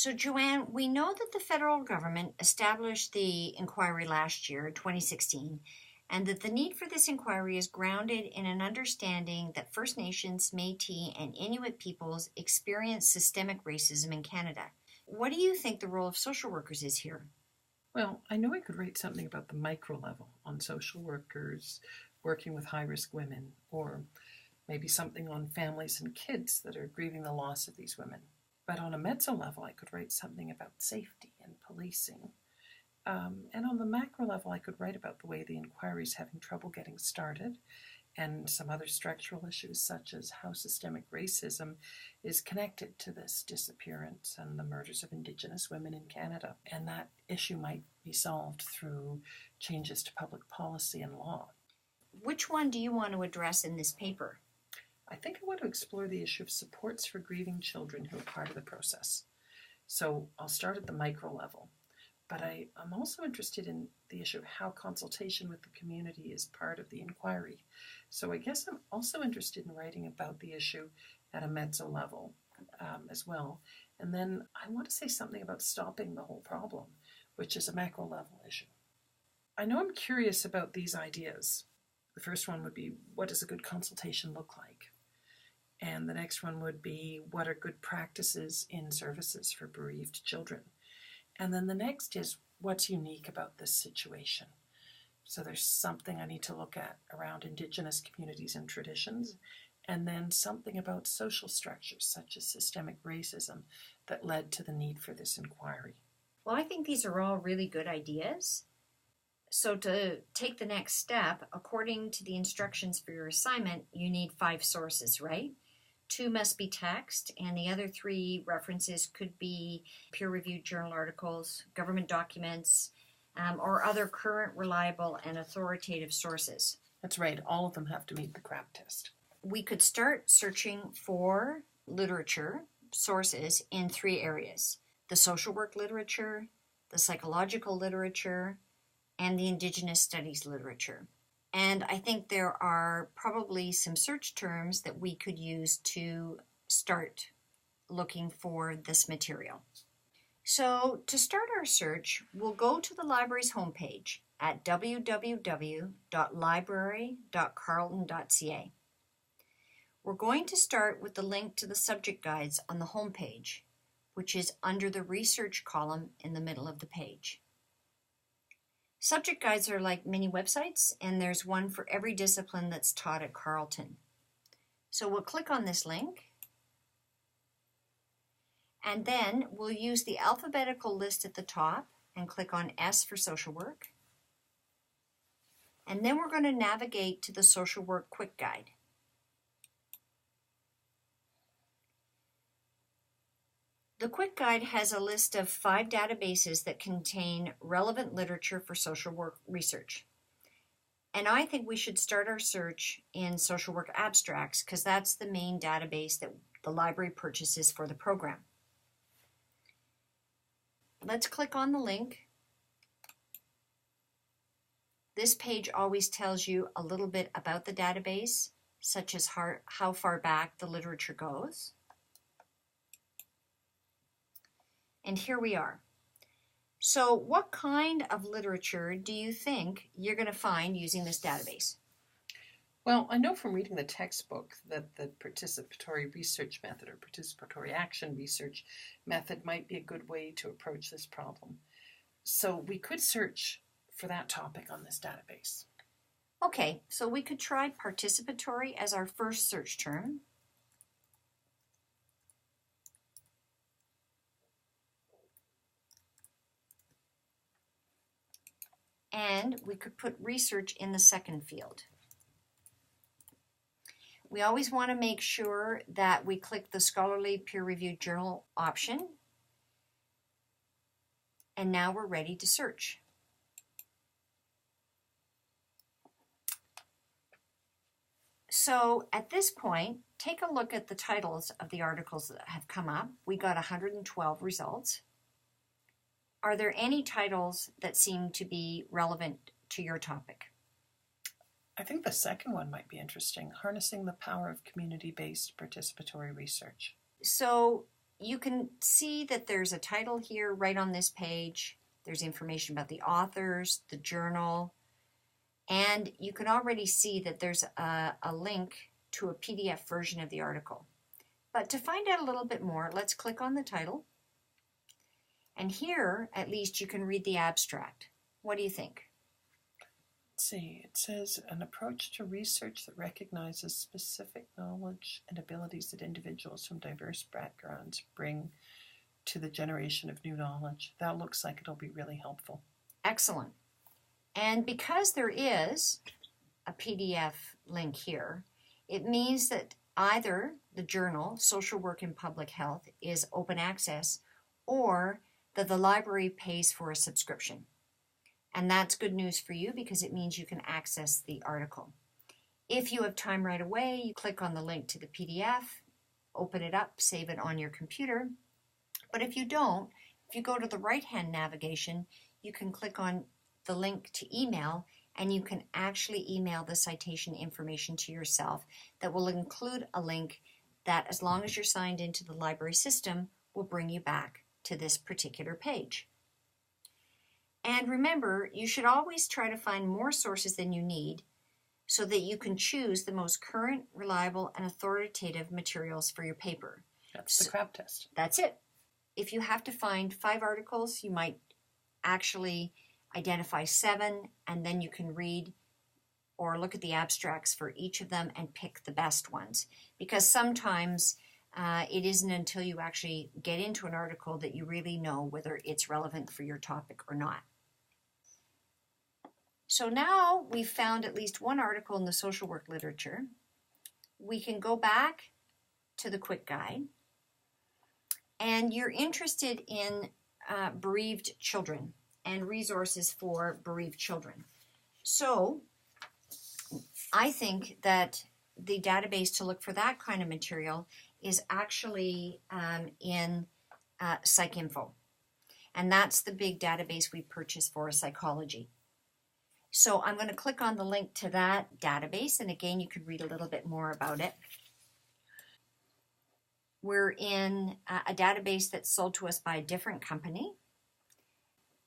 So, Joanne, we know that the federal government established the inquiry last year, 2016, and that the need for this inquiry is grounded in an understanding that First Nations, Métis, and Inuit peoples experience systemic racism in Canada. What do you think the role of social workers is here? Well, I know I could write something about the micro level on social workers working with high-risk women, or maybe something on families and kids that are grieving the loss of these women. But on a mezzo level, I could write something about safety and policing. And on the macro level, I could write about the way the inquiry is having trouble getting started, and some other structural issues such as how systemic racism is connected to this disappearance and the murders of Indigenous women in Canada. And that issue might be solved through changes to public policy and law. Which one do you want to address in this paper? I think I want to explore the issue of supports for grieving children who are part of the process. So I'll start at the micro level. But I'm also interested in the issue of how consultation with the community is part of the inquiry. So I guess I'm also interested in writing about the issue at a mezzo level as well. And then I want to say something about stopping the whole problem, which is a macro level issue. I know I'm curious about these ideas. The first one would be, what does a good consultation look like? And the next one would be, what are good practices in services for bereaved children? And then the next is, what's unique about this situation? So there's something I need to look at around Indigenous communities and traditions, and then something about social structures such as systemic racism that led to the need for this inquiry. Well, I think these are all really good ideas. So to take the next step, according to the instructions for your assignment, you need 5 sources, right? 2 must be text, and the other 3 references could be peer-reviewed journal articles, government documents, or other current, reliable, and authoritative sources. That's right. All of them have to meet the CRAP test. We could start searching for literature sources in 3 areas: the social work literature, the psychological literature, and the Indigenous studies literature. And I think there are probably some search terms that we could use to start looking for this material. So to start our search, we'll go to the library's homepage at www.library.carleton.ca. We're going to start with the link to the subject guides on the homepage, which is under the research column in the middle of the page. Subject guides are like mini websites, and there's one for every discipline that's taught at Carleton. So we'll click on this link, and then we'll use the alphabetical list at the top and click on S for social work. And then we're going to navigate to the social work quick guide. The quick guide has a list of 5 databases that contain relevant literature for social work research. And I think we should start our search in social work abstracts because that's the main database that the library purchases for the program. Let's click on the link. This page always tells you a little bit about the database, such as how far back the literature goes. And here we are. So what kind of literature do you think you're going to find using this database? Well, I know from reading the textbook that the participatory research method or participatory action research method might be a good way to approach this problem. So we could search for that topic on this database. Okay, so we could try participatory as our first search term. And we could put research in the second field. We always want to make sure that we click the scholarly peer-reviewed journal option. And now we're ready to search. So at this point, take a look at the titles of the articles that have come up. We got 112 results. Are there any titles that seem to be relevant to your topic? I think the second one might be interesting, harnessing the power of community-based participatory research. So you can see that there's a title here right on this page. There's information about the authors, the journal, and you can already see that there's a link to a PDF version of the article. But to find out a little bit more, let's click on the title. And here, at least, you can read the abstract. What do you think? Let's see, it says an approach to research that recognizes specific knowledge and abilities that individuals from diverse backgrounds bring to the generation of new knowledge. That looks like it'll be really helpful. Excellent. And because there is a PDF link here, it means that either the journal, Social Work in Public Health, is open access, or that the library pays for a subscription. And that's good news for you because it means you can access the article. If you have time right away, you click on the link to the PDF, open it up, save it on your computer. But if you don't, if you go to the right-hand navigation, you can click on the link to email, and you can actually email the citation information to yourself that will include a link that, as long as you're signed into the library system, will bring you back to this particular page. And remember, you should always try to find more sources than you need so that you can choose the most current, reliable, and authoritative materials for your paper. That's the crab test. That's it. If you have to find 5 articles, you might actually identify 7, and then you can read or look at the abstracts for each of them and pick the best ones. Because sometimes it isn't until you actually get into an article that you really know whether it's relevant for your topic or not. So now we've found at least one article in the social work literature. We can go back to the quick guide, and you're interested in bereaved children and resources for bereaved children. So I think that the database to look for that kind of material is actually in PsycInfo. And that's the big database we purchased for psychology. So I'm going to click on the link to that database, and again, you could read a little bit more about it. We're in a database that's sold to us by a different company.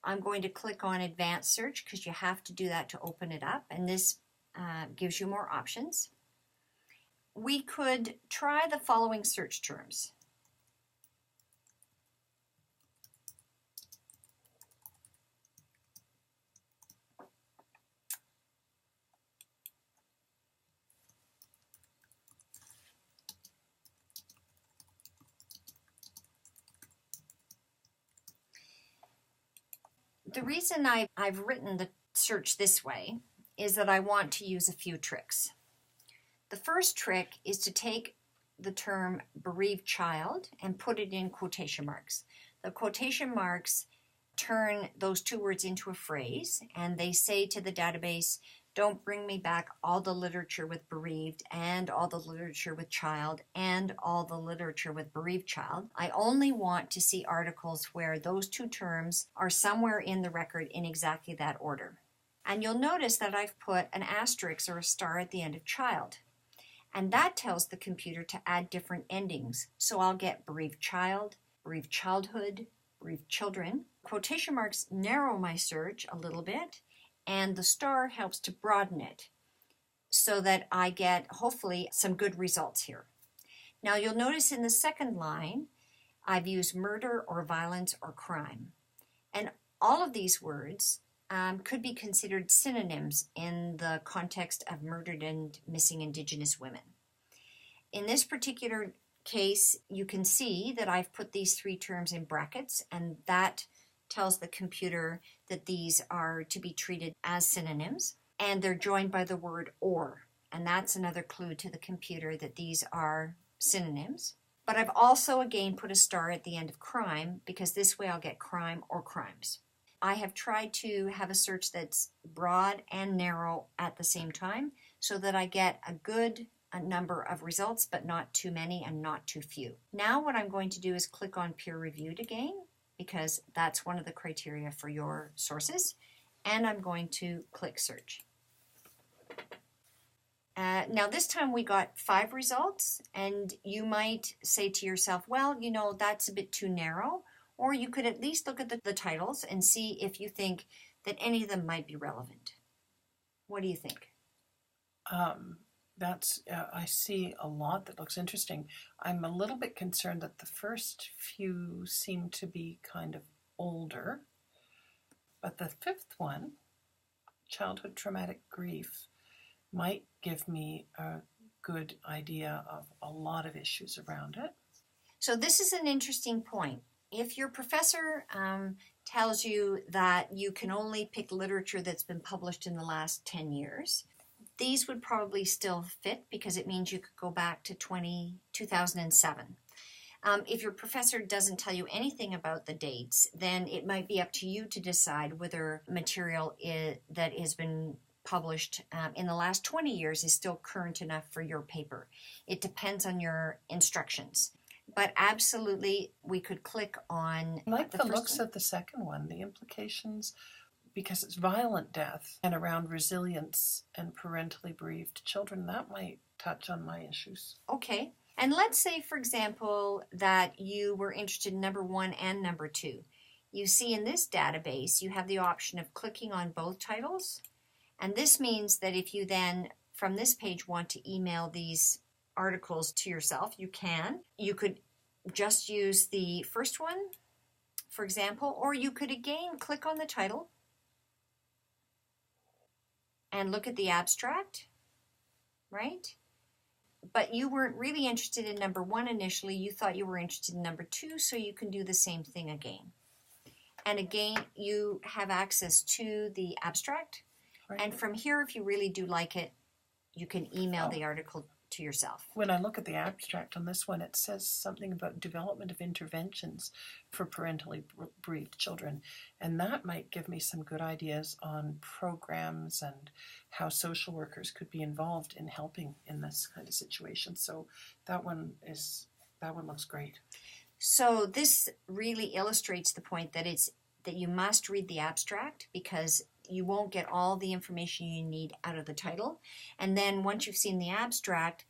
I'm going to click on Advanced Search because you have to do that to open it up, and this gives you more options. We could try the following search terms. The reason I've written the search this way is that I want to use a few tricks. The first trick is to take the term bereaved child and put it in quotation marks. The quotation marks turn those 2 words into a phrase, and they say to the database, don't bring me back all the literature with bereaved and all the literature with child and all the literature with bereaved child. I only want to see articles where those 2 terms are somewhere in the record in exactly that order. And you'll notice that I've put an asterisk or a star at the end of child. And that tells the computer to add different endings. So I'll get bereaved child, bereaved childhood, bereaved children. Quotation marks narrow my search a little bit, and the star helps to broaden it so that I get, hopefully, some good results here. Now you'll notice in the second line, I've used murder or violence or crime. And all of these words could be considered synonyms in the context of murdered and missing Indigenous women. In this particular case, you can see that I've put these 3 terms in brackets, and that tells the computer that these are to be treated as synonyms, and they're joined by the word or, and that's another clue to the computer that these are synonyms. But I've also again put a star at the end of crime because this way I'll get crime or crimes. I have tried to have a search that's broad and narrow at the same time so that I get a good number of results, but not too many and not too few. Now what I'm going to do is click on peer reviewed again, because that's one of the criteria for your sources, and I'm going to click search. Now, this time we got 5 results, and you might say to yourself, well, that's a bit too narrow, or you could at least look at the titles and see if you think that any of them might be relevant. What do you think? I see a lot that looks interesting. I'm a little bit concerned that the first few seem to be kind of older, but the 5th one, childhood traumatic grief, might give me a good idea of a lot of issues around it. So this is an interesting point. If your professor tells you that you can only pick literature that's been published in the last 10 years, these would probably still fit because it means you could go back to 2007. If your professor doesn't tell you anything about the dates, then it might be up to you to decide whether material that has been published in the last 20 years is still current enough for your paper. It depends on your instructions. But absolutely, we could click on... I like the looks of the second one, the implications, because it's violent death and around resilience and parentally bereaved children. That might touch on my issues. Okay. And let's say, for example, that you were interested in number 1 and number 2. You see in this database, you have the option of clicking on both titles. And this means that if you then, from this page, want to email these articles to yourself, you can. You could just use the first one, for example, or you could again click on the title and look at the abstract, right? But you weren't really interested in number 1 initially. You thought you were interested in number 2, so you can do the same thing again. And again, you have access to the abstract. Right. And from here, if you really do like it, you can email the article to yourself. When I look at the abstract on this one, it says something about development of interventions for parentally bereaved children. And that might give me some good ideas on programs and how social workers could be involved in helping in this kind of situation. So that one looks great. So this really illustrates the point that you must read the abstract, because you won't get all the information you need out of the title. And then once you've seen the abstract,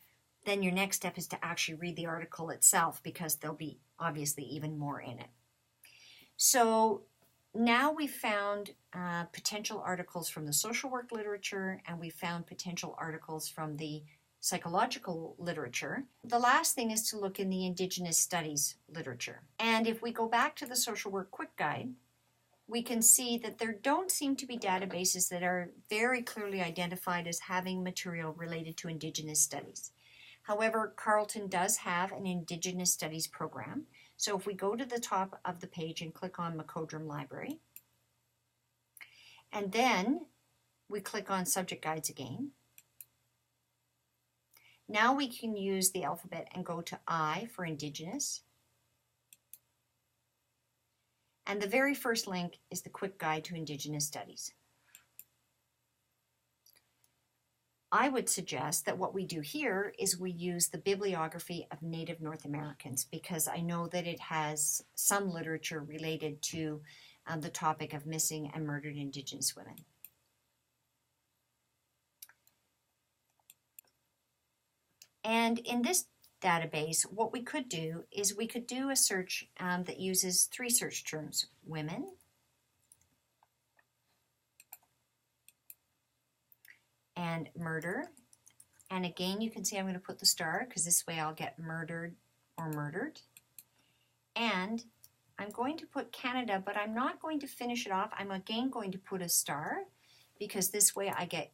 then your next step is to actually read the article itself, because there'll be obviously even more in it. So now we've found potential articles from the social work literature, and we found potential articles from the psychological literature. The last thing is to look in the Indigenous studies literature. And if we go back to the social work quick guide, we can see that there don't seem to be databases that are very clearly identified as having material related to Indigenous studies. However, Carleton does have an Indigenous studies program. So if we go to the top of the page and click on Macodrum Library, and then we click on subject guides again, now we can use the alphabet and go to I for Indigenous. And the very first link is the quick guide to Indigenous studies. I would suggest that what we do here is we use the bibliography of Native North Americans, because I know that it has some literature related to the topic of missing and murdered Indigenous women. And in this database, what we could do is we could do a search that uses 3 search terms: women, and murder. And again, you can see I'm going to put the star, because this way I'll get murdered or murdered. And I'm going to put Canada, but I'm not going to finish it off. I'm again going to put a star, because this way I get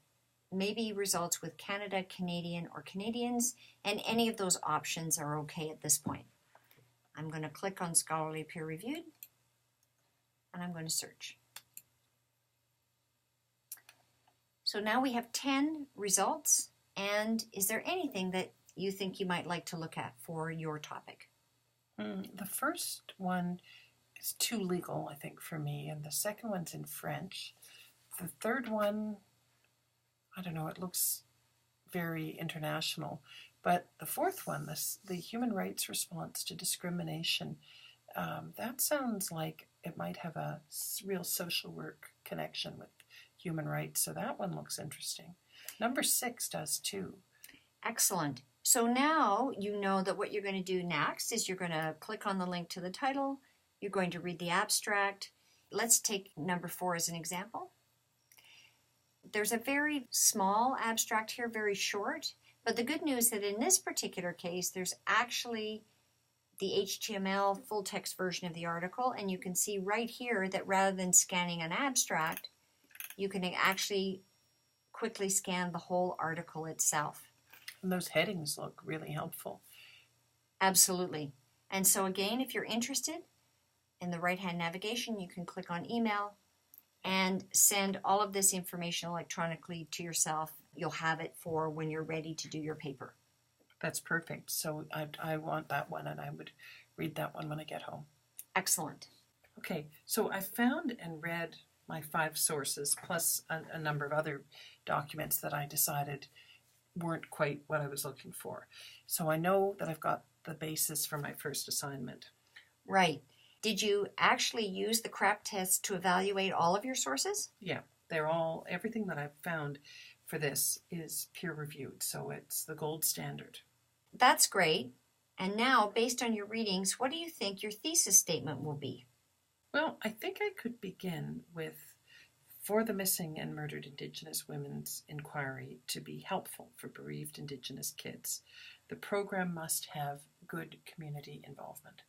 maybe results with Canada, Canadian, or Canadians, and any of those options are okay at this point. I'm going to click on Scholarly Peer Reviewed, and I'm going to search. So now we have 10 results, and is there anything that you think you might like to look at for your topic? The first one is too legal, I think, for me, and the second one's in French. The third one, I don't know, it looks very international. But the fourth one, the human rights response to discrimination, that sounds like it might have a real social work connection with human rights. So that one looks interesting. Number 6 does too. Excellent. So now you know that what you're going to do next is you're going to click on the link to the title. You're going to read the abstract. Let's take number 4 as an example. There's a very small abstract here, very short, but the good news is that in this particular case, there's actually the HTML full text version of the article, and you can see right here that rather than scanning an abstract, you can actually quickly scan the whole article itself. And those headings look really helpful. Absolutely. And so again, if you're interested, in the right-hand navigation, you can click on email and send all of this information electronically to yourself. You'll have it for when you're ready to do your paper. That's perfect. So I want that one, and I would read that one when I get home. Excellent. Okay, so I found and read my 5 sources, plus a number of other documents that I decided weren't quite what I was looking for. So I know that I've got the basis for my first assignment. Right. Did you actually use the CRAP test to evaluate all of your sources? Yeah, everything that I've found for this is peer-reviewed, so it's the gold standard. That's great. And now, based on your readings, what do you think your thesis statement will be? Well, I think I could begin with, for the missing and murdered Indigenous women's inquiry to be helpful for bereaved Indigenous kids, the program must have good community involvement.